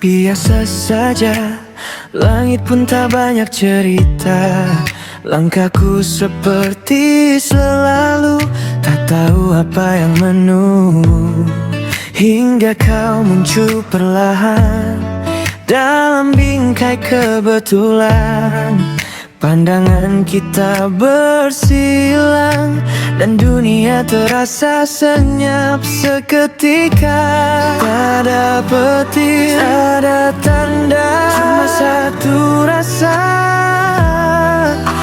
Biasa saja, langit pun tak banyak cerita. Langkahku seperti selalu, tak tahu apa yang menunggu. Hingga kau muncul perlahan dalam bingkai kebetulan. Pandangan kita bersilang dan dunia terasa senyap seketika. Tak ada petir, tak ada tanda, cuma satu rasa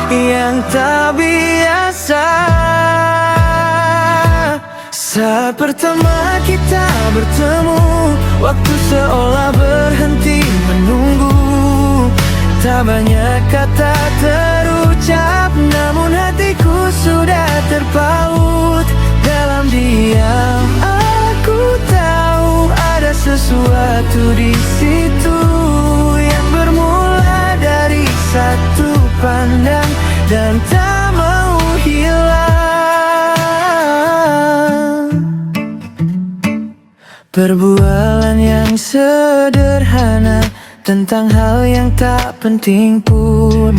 yang tak biasa. Saat pertama kita bertemu, waktu seolah berhenti menunggu. Tak banyak kata terucap, namun hatiku sudah terpaut dalam diam. Aku tahu ada sesuatu di situ yang bermula dari satu pandang dan tak mau hilang. Perbualan yang sederhana tentang hal yang tak penting pun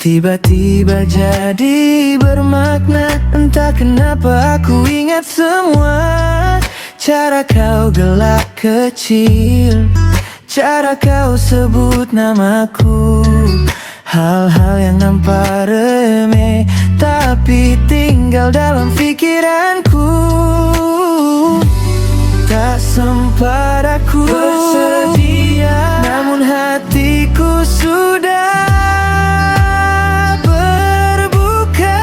tiba-tiba jadi bermakna. Entah kenapa aku ingat semua. Cara kau gelak kecil, cara kau sebut namaku. Hal-hal yang nampak remeh tapi tinggal dalam pikiranku. Tak sempat aku bersedia, namun hatiku sudah berbuka.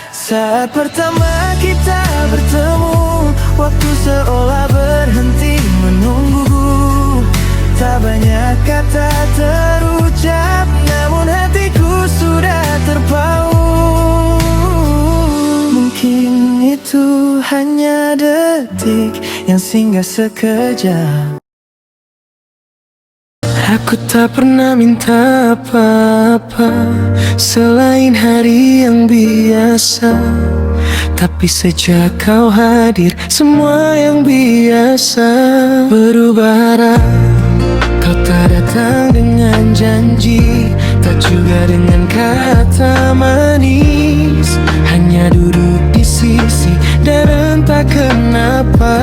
Saat pertama kita bertemu, waktu seolah berhenti menunggu. Tak banyak kata terucap, namun hatiku sudah terpaut. Mungkin itu hanya detik yang singgah sekejap. Aku tak pernah minta apa-apa selain hari yang biasa. Tapi sejak kau hadir, semua yang biasa berubah arah. Kau tak datang dengan janji, tak juga dengan kata manis. Hanya duduk di sisi dan entah kenapa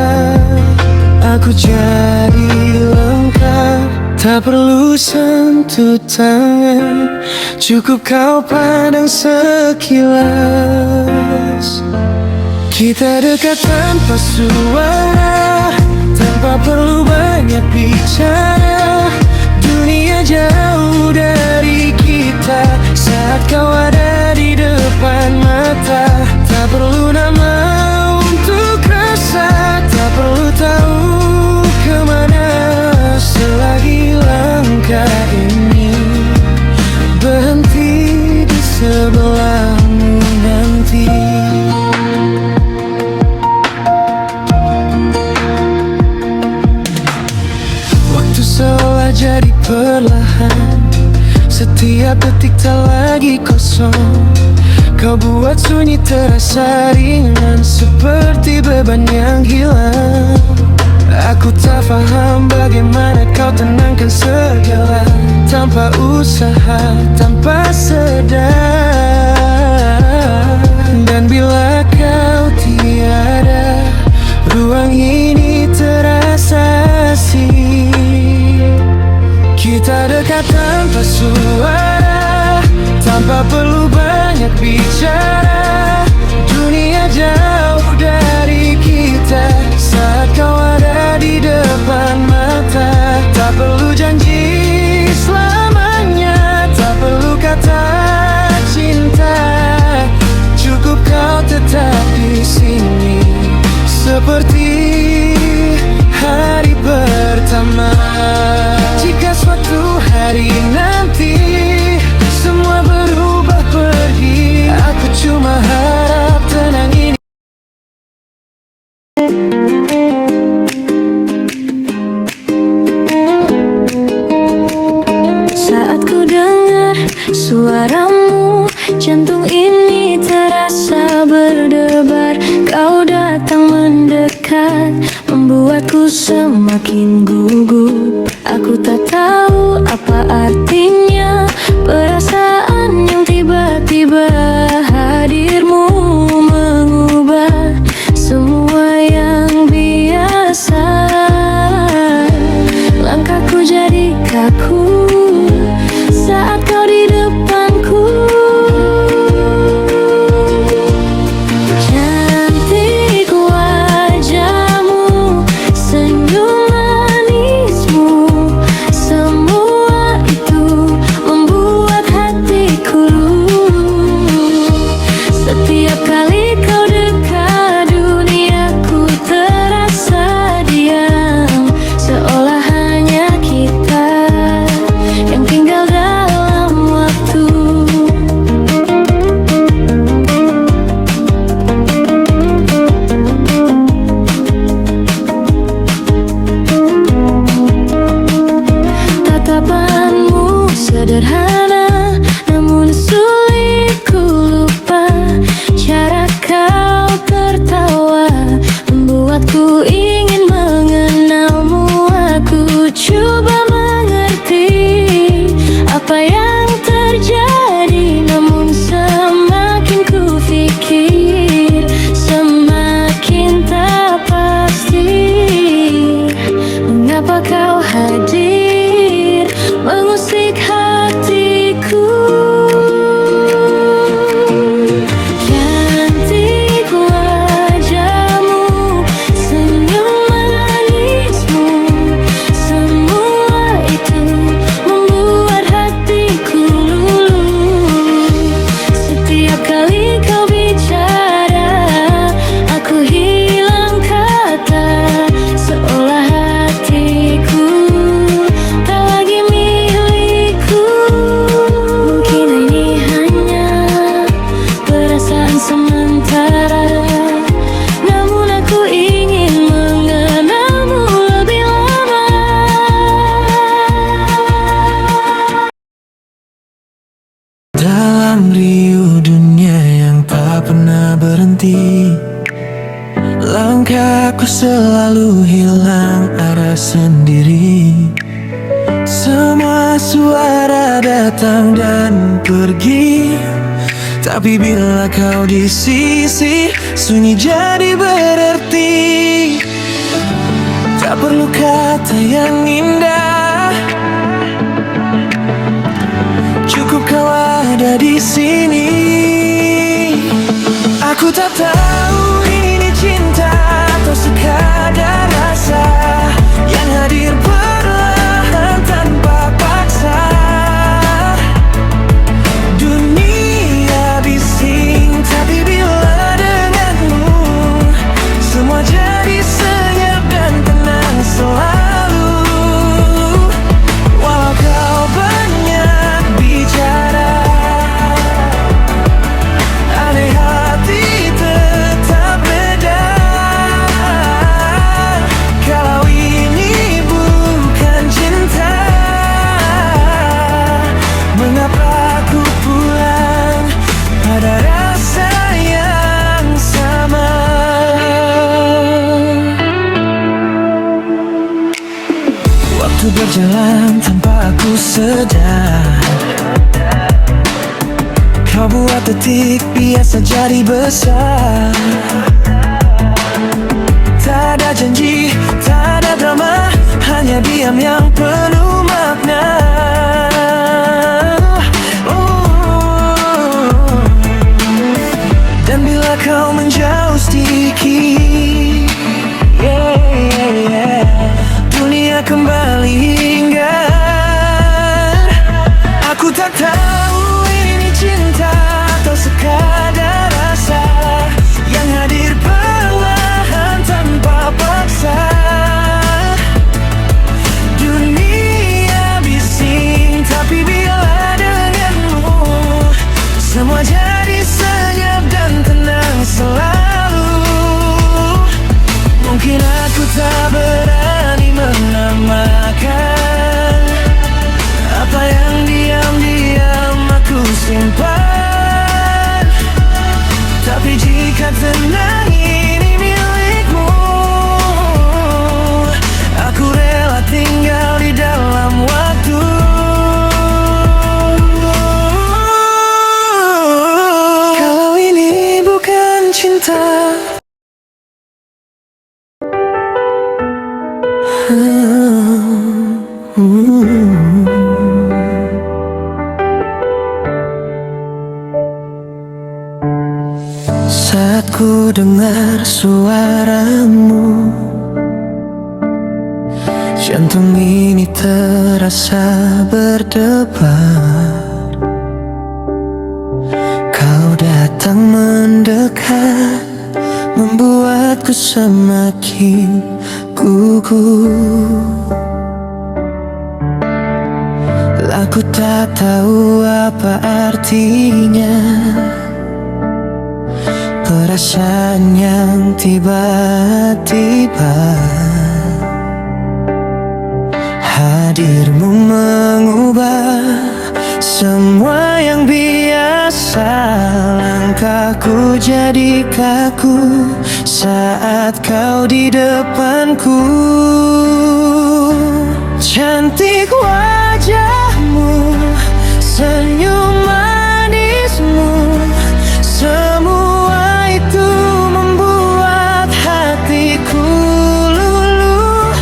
aku jadi lengkap. Tak perlu sentuh tangan, cukup kau pandang sekilas. Kita dekat tanpa suara, tanpa perlu banyak bicara. Dunia jauh dari kita saat kau ada di depan mata. Tak perlu nama untuk rasa, tak perlu tahu kemana selagi langkah ini berhenti di sebelahmu nanti. Waktu seolah jadi perlahan, setiap detik tak lagi kosong. Kau buat sunyi terasa ringan, seperti beban yang hilang. Aku tak paham bagaimana kau tenangkan segala, tanpa usaha, tanpa sadar. Dan bila kau tiada, ruang ini terasa asing. Kita dekat tanpa suara, tanpa perlu banyak bicara. Dunia jauh dari kita saat kau ada di depan mata. Tak perlu janji selamanya, tak perlu kata cinta. Cukup kau tetap di sini seperti hari pertama. Jika suatu hari nanti semua berubah pergi, aku cuma harap tenang ini. Saat ku dengar suaramu, jantung ini terasa berdebar. Kau datang mendekat dekat membuatku semakin gugup. Aku tak tahu apa artinya perasaan yang tiba-tiba hadirmu mengubah semua yang biasa. Langkahku jadi kaku saat kau di depanku. Cantik wajahmu, senyum manismu, semua itu membuat hatiku luluh. Setiap kali kau dekat, duniaku terasa diam, seolah hanya kita yang tinggal dalam waktu. Tatapanmu sederhana, namun sulit ku lupa. Cara kau tertawa membuatku ingin mengenalmu. Aku coba mengerti apa yang terjadi, namun semakin ku pikir semakin tak pasti. Mengapa kau hadir mengusik hatiku? Cantik wajahmu, senyum manismu, semua itu membuat hatiku luluh. Setiap kali kau bicara, aku hilang kata, seolah hatiku tak lagi milikku. Mungkin ini hanya perasaan sementara, namun aku ingin mengenalmu lebih lama. Dalam riuh dunia yang tak pernah berhenti, langkahku selalu hilang arah sendiri. Semua suara datang dan pergi, tapi bila kau di sisi, sunyi jadi berarti. Tak perlu kata yang indah, cukup kau ada di sini. Aku tak tahu ini cinta atau sekadar rasa yang hadir perlahan tanpa paksa. Dunia bising, tapi bila denganmu semua jadi senyap dan tenang selalu. Walau kau banyak bicara, aneh hati tetap beda. Kalau ini bukan cinta, mengapa aku pulang pada rasa yang sama? Waktu berjalan tanpa aku sadar, kau buat detik biasa jadi besar. Tak ada janji, tak ada drama, hanya diam yang penuh makna. Dan bila kau menjauh sedikit, dunia kembali hinggap. Aku tak tahu ini cinta atau sekadar rasa yang hadir perlahan tanpa paksa. Dunia bising, tapi bila denganmu semua jadi senyap dan tenang selalu. Mungkin aku tak berani menamakan ku dengar suaramu, jantung ini terasa berdebar. Kau datang mendekat, membuatku semakin gugup. Aku tak tahu apa artinya perasaan yang tiba-tiba. Hadirmu mengubah semua yang biasa. Langkahku jadi kaku saat kau di depanku. Cantik wajahmu, senyum manismu, semua itu membuat hatiku luluh.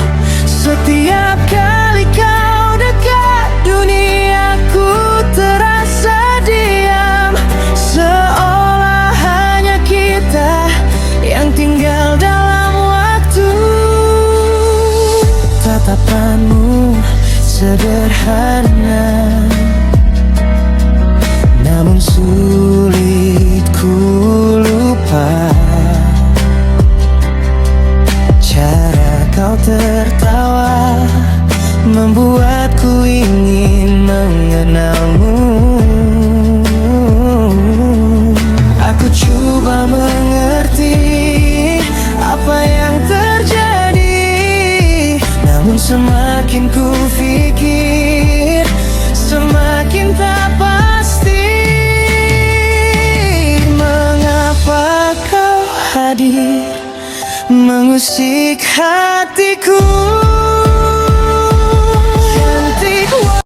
Setiap kali kau dekat, duniaku terasa diam, seolah hanya kita yang tinggal dalam waktu. Tatapanmu sederhana, namun sulit ku lupa. Cara kau tertawa membuatku ingin mengenalmu. Aku coba mengerti apa yang terjadi, namun semakin ku pikir, semakin tak pasti. Mengapa kau hadir mengusik hatiku?